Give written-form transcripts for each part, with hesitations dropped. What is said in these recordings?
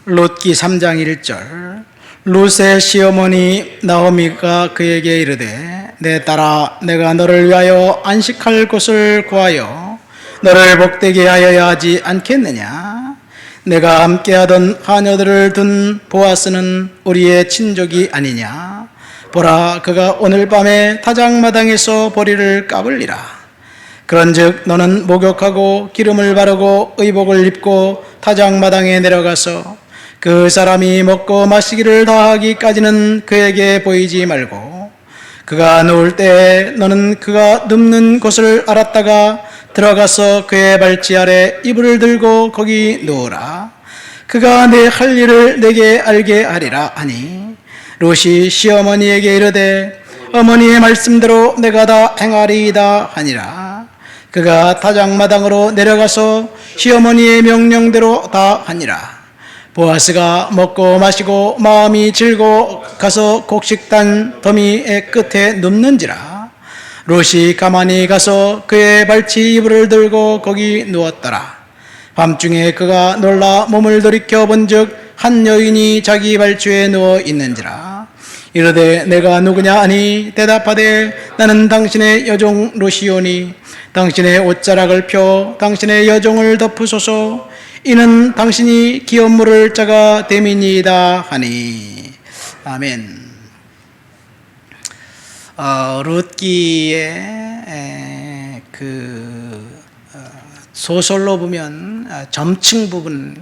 롯기 3장 1절. 롯의 시어머니 나오미가 그에게 이르되 내 딸아, 내가 너를 위하여 안식할 곳을 구하여 너를 복되게 하여야 하지 않겠느냐? 내가 함께하던 하녀들을 둔 보아스는 우리의 친족이 아니냐? 보라, 그가 오늘 밤에 타작마당에서 보리를 까불리라. 그런즉 너는 목욕하고 기름을 바르고 의복을 입고 타작마당에 내려가서 그 사람이 먹고 마시기를 다하기까지는 그에게 보이지 말고, 그가 누울 때 너는 그가 눕는 곳을 알았다가 들어가서 그의 발치 아래 이불을 들고 거기 누우라. 그가 내 할 일을 내게 알게 하리라 하니, 롯이 시어머니에게 이르되 어머니의 말씀대로 내가 다 행하리이다 하니라. 그가 타작마당으로 내려가서 시어머니의 명령대로 다 하니라. 보아스가 먹고 마시고 마음이 즐거워 가서 곡식단 더미의 끝에 눕는지라. 롯이 가만히 가서 그의 발치 이불을 들고 거기 누웠더라. 밤중에 그가 놀라 몸을 돌이켜 본즉 한 여인이 자기 발치에 누워 있는지라. 이르되 내가 누구냐 하니 대답하되 나는 당신의 여종 롯이오니 당신의 옷자락을 펴 당신의 여종을 덮으소서. 이는 당신이 기업 물을 자가 됨이니이다 하니. 아멘. 룻기의 소설로 보면 점층 부분,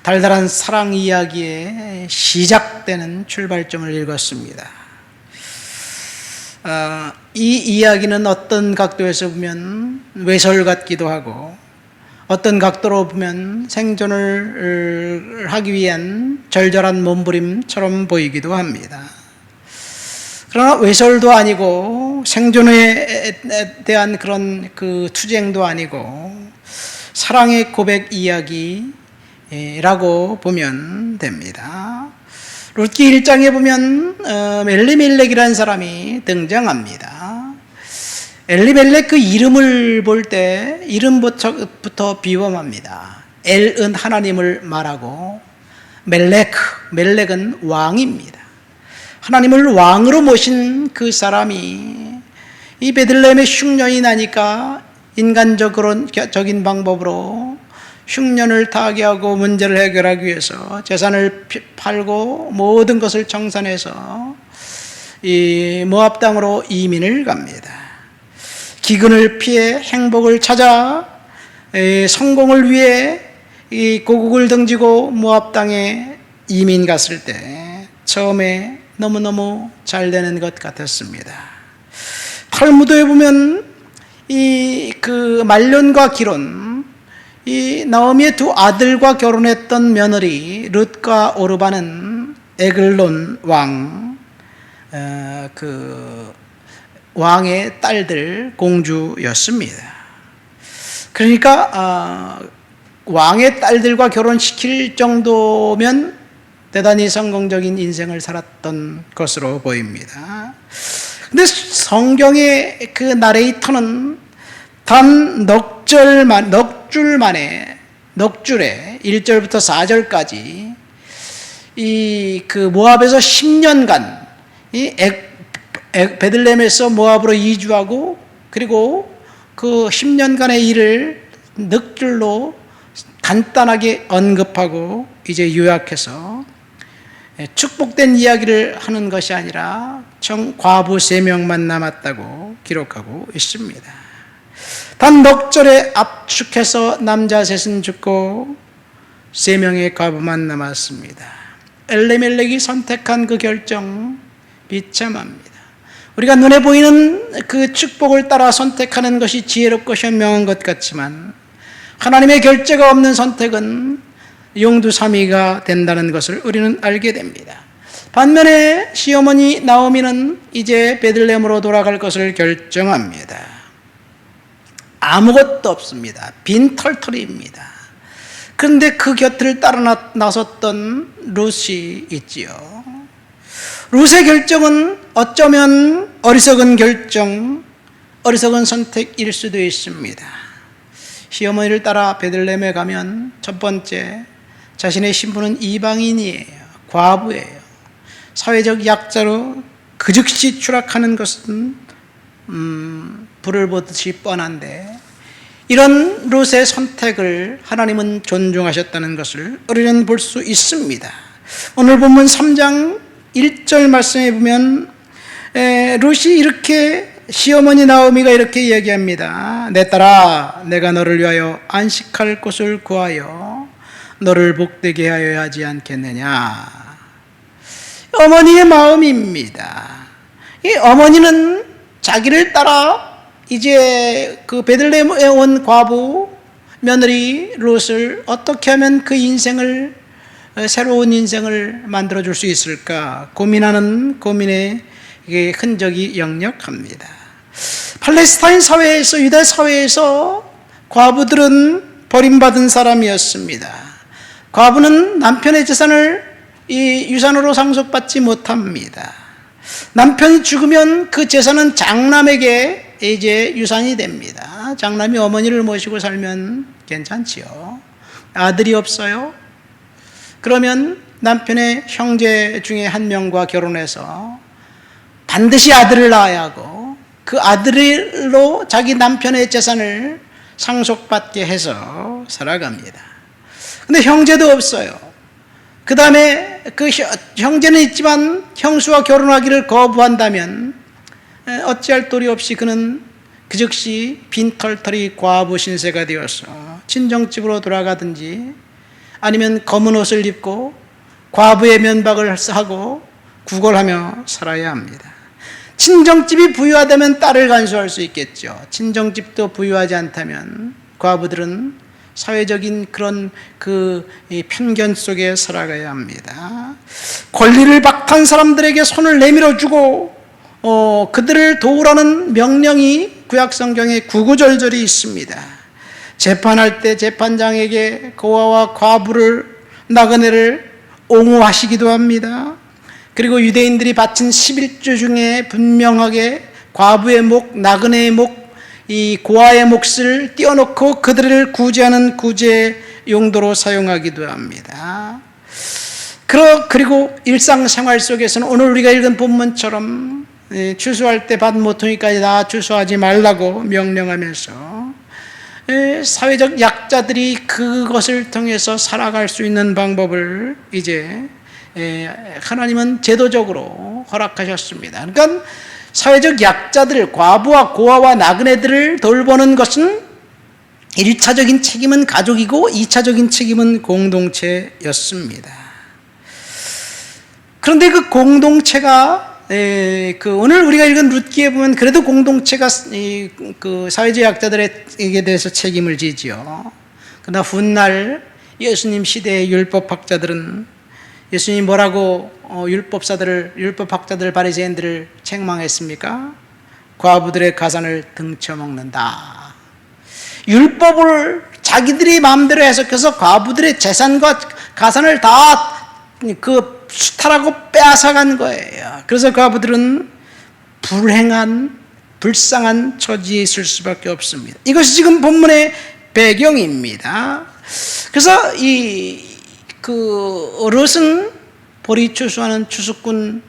달달한 사랑 이야기의 시작되는 출발점을 읽었습니다. 이 이야기는 어떤 각도에서 보면 외설 같기도 하고, 어떤 각도로 보면 생존을 하기 위한 절절한 몸부림처럼 보이기도 합니다. 그러나 외설도 아니고 생존에 대한 그런 그 투쟁도 아니고 사랑의 고백 이야기라고 보면 됩니다. 룻기 1장에 보면 엘리멜렉이라는 사람이 등장합니다. 엘리멜렉 그 이름을 볼 때 이름부터 비범합니다. 엘은 하나님을 말하고 멜렉은 왕입니다. 하나님을 왕으로 모신 그 사람이 이 베들레헴에 흉년이 나니까 인간적인 방법으로 흉년을 타개하고 문제를 해결하기 위해서 재산을 팔고 모든 것을 정산해서 이 모압 땅으로 이민을 갑니다. 기근을 피해 행복을 찾아 성공을 위해 이 고국을 등지고 모압 땅에 이민 갔을 때 처음에 너무너무 잘 되는 것 같았습니다. 탈무드에 보면 이 그 말론과 기론, 이 나오미의 두 아들과 결혼했던 며느리 룻과 오르바는 에글론 왕, 왕의 딸들 공주였습니다. 그러니까 왕의 딸들과 결혼시킬 정도면 대단히 성공적인 인생을 살았던 것으로 보입니다. 근데 성경의 그 나레이터는 단 넉줄에 1절부터 4절까지 이 그 모압에서 10년간 이 베들레헴에서 모압으로 이주하고, 그리고 그 10년간의 일을 넉줄로 간단하게 언급하고 이제 요약해서 축복된 이야기를 하는 것이 아니라 과부 3명만 남았다고 기록하고 있습니다. 단 넉절에 압축해서 남자 셋은 죽고 3명의 과부만 남았습니다. 엘리멜렉이 선택한 그 결정 비참합니다. 우리가 눈에 보이는 그 축복을 따라 선택하는 것이 지혜롭고 현명한 것 같지만 하나님의 결재가 없는 선택은 용두사미가 된다는 것을 우리는 알게 됩니다. 반면에 시어머니 나오미는 이제 베들레헴으로 돌아갈 것을 결정합니다. 아무것도 없습니다. 빈털터리입니다. 그런데 그 곁을 따라 나섰던 룻이 있지요. 룻의 결정은 어쩌면 어리석은 결정, 어리석은 선택일 수도 있습니다. 시어머니를 따라 베들레헴에 가면 첫 번째, 자신의 신부는 이방인이에요. 과부예요. 사회적 약자로 그 즉시 추락하는 것은 불을 보듯이 뻔한데, 이런 롯의 선택을 하나님은 존중하셨다는 것을 우리는 볼 수 있습니다. 오늘 본문 3장 1절 말씀에 보면 롯이 이렇게, 시어머니 나오미가 이렇게 이야기합니다. 내 딸아, 내가 너를 위하여 안식할 곳을 구하여 너를 복되게 하여야 하지 않겠느냐. 어머니의 마음입니다. 이 어머니는 자기를 따라 이제 그 베들레헴에 온 과부 며느리 롯을 어떻게 하면 그 인생을, 새로운 인생을 만들어줄 수 있을까 고민하는 고민의 흔적이 역력합니다. 팔레스타인 사회에서, 유다 사회에서 과부들은 버림받은 사람이었습니다. 과부는 남편의 재산을 이 유산으로 상속받지 못합니다. 남편이 죽으면 그 재산은 장남에게 이제 유산이 됩니다. 장남이 어머니를 모시고 살면 괜찮지요. 아들이 없어요? 그러면 남편의 형제 중에 한 명과 결혼해서 반드시 아들을 낳아야 하고, 그 아들로 자기 남편의 재산을 상속받게 해서 살아갑니다. 근데 형제도 없어요. 그 다음에 그 형제는 있지만 형수와 결혼하기를 거부한다면 어찌할 도리 없이 그는 그 즉시 빈털터리 과부 신세가 되어서 친정집으로 돌아가든지 아니면 검은 옷을 입고 과부의 면박을 하고 구걸하며 살아야 합니다. 친정집이 부유하다면 딸을 간수할 수 있겠죠. 친정집도 부유하지 않다면 과부들은 사회적인 그런 그 편견 속에 살아가야 합니다. 권리를 박탈한 사람들에게 손을 내밀어 주고 그들을 도우라는 명령이 구약 성경에 구구절절히 있습니다. 재판할 때 재판장에게 고아와 과부를, 나그네를 옹호하시기도 합니다. 그리고 유대인들이 바친 11조 중에 분명하게 과부의 목, 나그네의 목, 이 고아의 몫을 띄워놓고 그들을 구제하는 구제 용도로 사용하기도 합니다. 그리고 일상생활 속에서는 오늘 우리가 읽은 본문처럼 추수할 때 밭 모퉁이까지 다 추수하지 말라고 명령하면서 사회적 약자들이 그것을 통해서 살아갈 수 있는 방법을 이제 하나님은 제도적으로 허락하셨습니다. 그러니까 사회적 약자들, 과부와 고아와 나그네들을 돌보는 것은 1차적인 책임은 가족이고 2차적인 책임은 공동체였습니다. 그런데 그 공동체가 오늘 우리가 읽은 룻기에 보면 그래도 공동체가 그 사회적 약자들에게 대해서 책임을 지지요. 그러나 훗날 예수님 시대의 율법학자들은 예수님이 뭐라고 율법학자들, 바리새인들을 책망했습니까? 과부들의 가산을 등쳐먹는다. 율법을 자기들이 마음대로 해석해서 과부들의 재산과 가산을 다 그 수탈하고 빼앗아간 거예요. 그래서 과부들은 불쌍한 처지에 있을 수밖에 없습니다. 이것이 지금 본문의 배경입니다. 그래서 롯은 보리 추수하는 추수꾼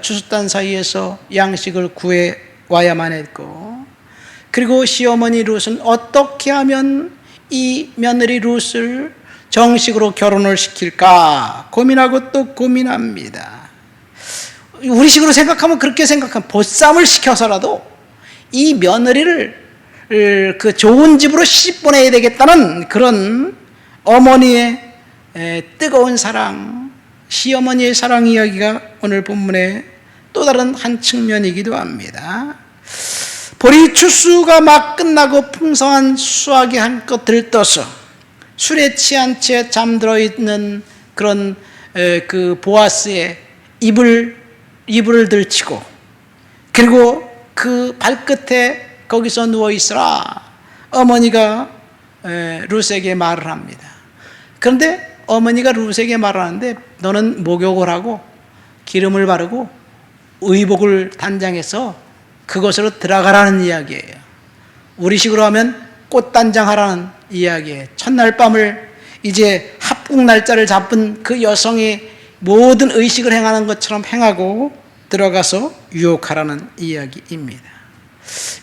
추수단 사이에서 양식을 구해 와야만 했고, 그리고 시어머니 롯은 어떻게 하면 이 며느리 롯을 정식으로 결혼을 시킬까 고민하고 또 고민합니다. 우리식으로 생각하면 그렇게 생각하면 보쌈을 시켜서라도 이 며느리를 그 좋은 집으로 시집 보내야 되겠다는 그런 어머니의 뜨거운 사랑, 시어머니의 사랑 이야기가 오늘 본문의 또 다른 한 측면이기도 합니다. 보리 추수가 막 끝나고 풍성한 수확이 한껏 들떠서 술에 취한 채 잠들어 있는 그런 그 보아스의 이불을 들치고, 그리고 그 발끝에 거기서 누워 있으라 어머니가 룻에게 말을 합니다. 그런데 어머니가 룻에게 말하는데 너는 목욕을 하고 기름을 바르고 의복을 단장해서 그것으로 들어가라는 이야기예요. 우리식으로 하면 꽃단장하라는 이야기예요. 첫날 밤을 이제 꾹날짜를 잡은 그 여성의 모든 의식을 행하는 것처럼 행하고 들어가서 유혹하라는 이야기입니다.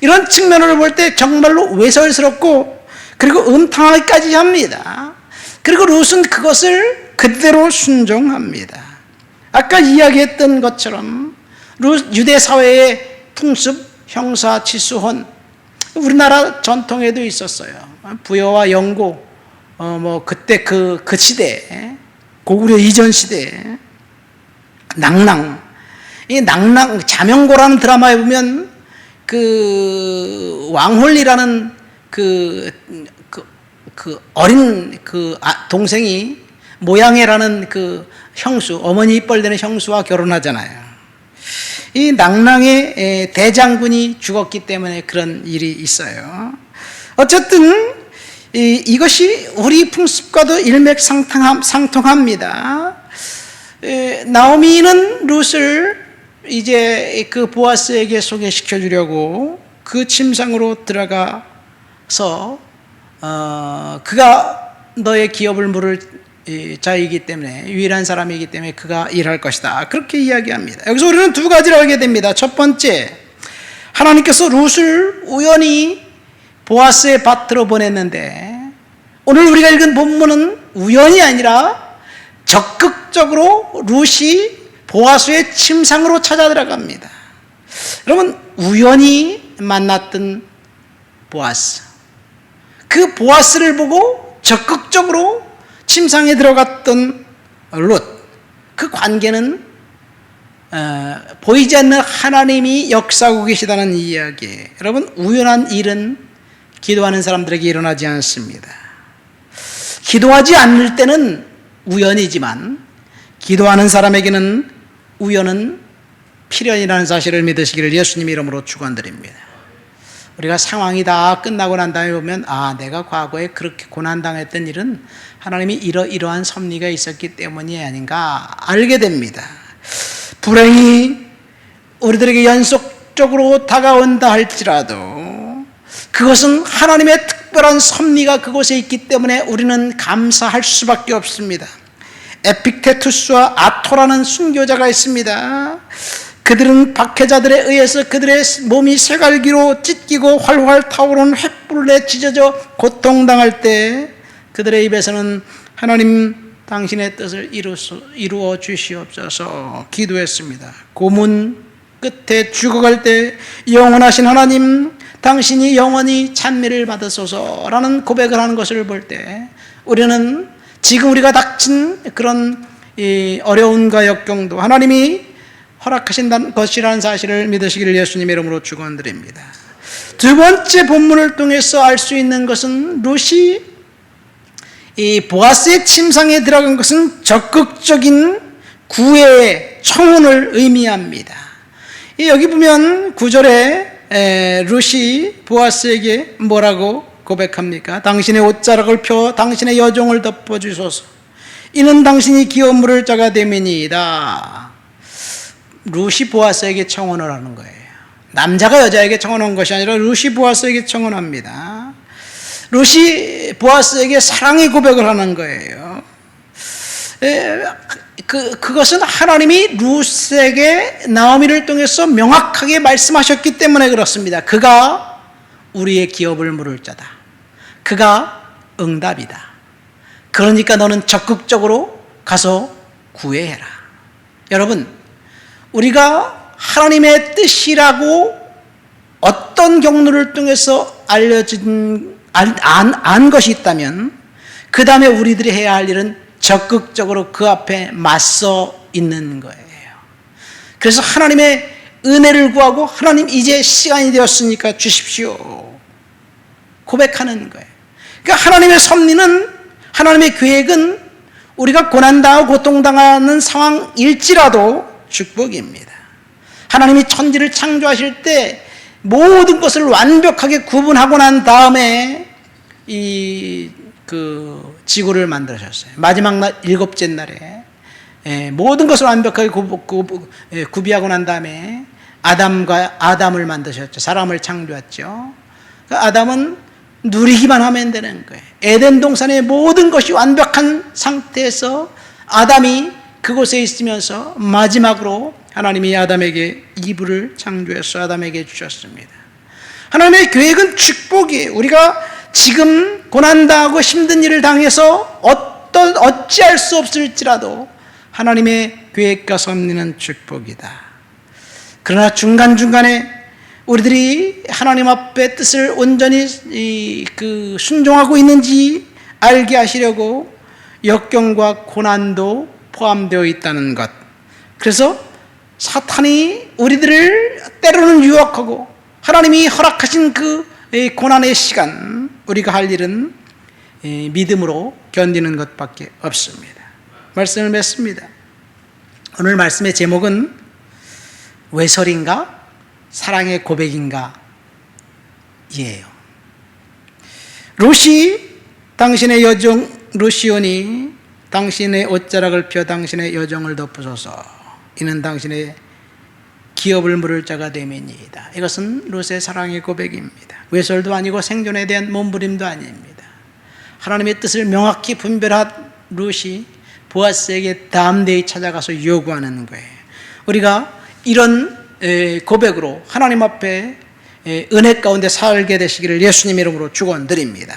이런 측면을 볼 때 정말로 외설스럽고 그리고 음탕하기까지 합니다. 그리고 룻은 그것을 그대로 순종합니다. 아까 이야기했던 것처럼 유대 사회의 풍습, 형사, 치수혼, 우리나라 전통에도 있었어요. 부여와 영고, 그때 그 시대, 고구려 이전 시대, 낭랑. 이 낭랑, 자명고라는 드라마에 보면 그 왕홀리라는 그 어린 동생이 모양해라는 그 형수, 어머니 이뻘되는 형수와 결혼하잖아요. 이 낭랑의 대장군이 죽었기 때문에 그런 일이 있어요. 어쨌든 이것이 우리 풍습과도 일맥상통합니다. 나오미는 룻을 이제 그 보아스에게 소개시켜 주려고 그 침상으로 들어가서 그가 너의 기업을 물을 자이기 때문에, 유일한 사람이기 때문에 그가 일할 것이다, 그렇게 이야기합니다. 여기서 우리는 두 가지를 알게 됩니다. 첫 번째, 하나님께서 룻을 우연히 보아스의 밭으로 보냈는데, 오늘 우리가 읽은 본문은 우연이 아니라 적극적으로 룻이 보아스의 침상으로 찾아 들어갑니다. 여러분, 우연히 만났던 보아스, 그 보아스를 보고 적극적으로 침상에 들어갔던 룻, 그 관계는 보이지 않는 하나님이 역사하고 계시다는 이야기예요. 여러분, 우연한 일은 기도하는 사람들에게 일어나지 않습니다. 기도하지 않을 때는 우연이지만 기도하는 사람에게는 우연은 필연이라는 사실을 믿으시기를 예수님 이름으로 축원드립니다. 우리가 상황이 다 끝나고 난 다음에 보면, 내가 과거에 그렇게 고난당했던 일은 하나님이 이러이러한 섭리가 있었기 때문이 아닌가 알게 됩니다. 불행이 우리들에게 연속적으로 다가온다 할지라도 그것은 하나님의 특별한 섭리가 그곳에 있기 때문에 우리는 감사할 수밖에 없습니다. 에픽테투스와 아토라는 순교자가 있습니다. 그들은 박해자들에 의해서 그들의 몸이 쇠갈기로 찢기고 활활 타오르는 횃불에 찢어져 고통당할 때 그들의 입에서는 하나님, 당신의 뜻을 이루어 주시옵소서 기도했습니다. 고문 끝에 죽어갈 때 영원하신 하나님, 당신이 영원히 찬미를 받으소서라는 고백을 하는 것을 볼 때 우리는 지금 우리가 닥친 그런 어려움과 역경도 하나님이 허락하신 것이라는 사실을 믿으시기를 예수님의 이름으로 축원드립니다. 두 번째 본문을 통해서 알 수 있는 것은 룻이 이 보아스의 침상에 들어간 것은 적극적인 구애의 청혼을 의미합니다. 여기 보면 9절에 룻이 보아스에게 뭐라고 고백합니까? 당신의 옷자락을 펴 당신의 여종을 덮어주소서. 이는 당신이 기업 물을 자가 됨이니이다. 룻이 보아스에게 청혼을 하는 거예요. 남자가 여자에게 청혼한 것이 아니라 룻이 보아스에게 청혼합니다. 룻이 보아스에게 사랑의 고백을 하는 거예요. 그것은 하나님이 룻에게 나오미를 통해서 명확하게 말씀하셨기 때문에 그렇습니다. 그가 우리의 기업을 물을 자다. 그가 응답이다. 그러니까 너는 적극적으로 가서 구해해라. 여러분, 우리가 하나님의 뜻이라고 어떤 경로를 통해서 안 것이 있다면 그 다음에 우리들이 해야 할 일은 적극적으로 그 앞에 맞서 있는 거예요. 그래서 하나님의 은혜를 구하고, 하나님 이제 시간이 되었으니까 주십시오, 고백하는 거예요. 그러니까 하나님의 섭리는, 하나님의 계획은 우리가 고난당하고 고통당하는 상황일지라도 축복입니다. 하나님이 천지를 창조하실 때 모든 것을 완벽하게 구분하고 난 다음에 그 지구를 만드셨어요. 마지막 날, 일곱째 날에 모든 것을 완벽하게 구비하고 난 다음에 아담을 만드셨죠. 사람을 창조했죠. 아담은 누리기만 하면 되는 거예요. 에덴 동산의 모든 것이 완벽한 상태에서 아담이 그곳에 있으면서 마지막으로 하나님이 아담에게 이불을 창조해서 아담에게 주셨습니다. 하나님의 계획은 축복이에요. 우리가 지금 고난당하고 힘든 일을 당해서 어찌할 수 없을지라도 하나님의 계획과 섭리는 축복이다. 그러나 중간중간에 우리들이 하나님 앞에 뜻을 온전히 순종하고 있는지 알게 하시려고 역경과 고난도 포함되어 있다는 것. 그래서 사탄이 우리들을 때로는 유혹하고 하나님이 허락하신 그 고난의 시간, 우리가 할 일은 믿음으로 견디는 것밖에 없습니다. 말씀을 맺습니다. 오늘 말씀의 제목은 외설인가 사랑의 고백인가 이에요. 룻이 당신의 여종 룻이오니 당신의 옷자락을 펴 당신의 여정을 덮으소서. 이는 당신의 기업을 물을 자가 되매니이다. 이것은 룻의 사랑의 고백입니다. 외설도 아니고 생존에 대한 몸부림도 아닙니다. 하나님의 뜻을 명확히 분별한 룻이 보아스에게 담대히 찾아가서 요구하는 거예요. 우리가 이런 고백으로 하나님 앞에 은혜 가운데 살게 되시기를 예수님 이름으로 축원드립니다.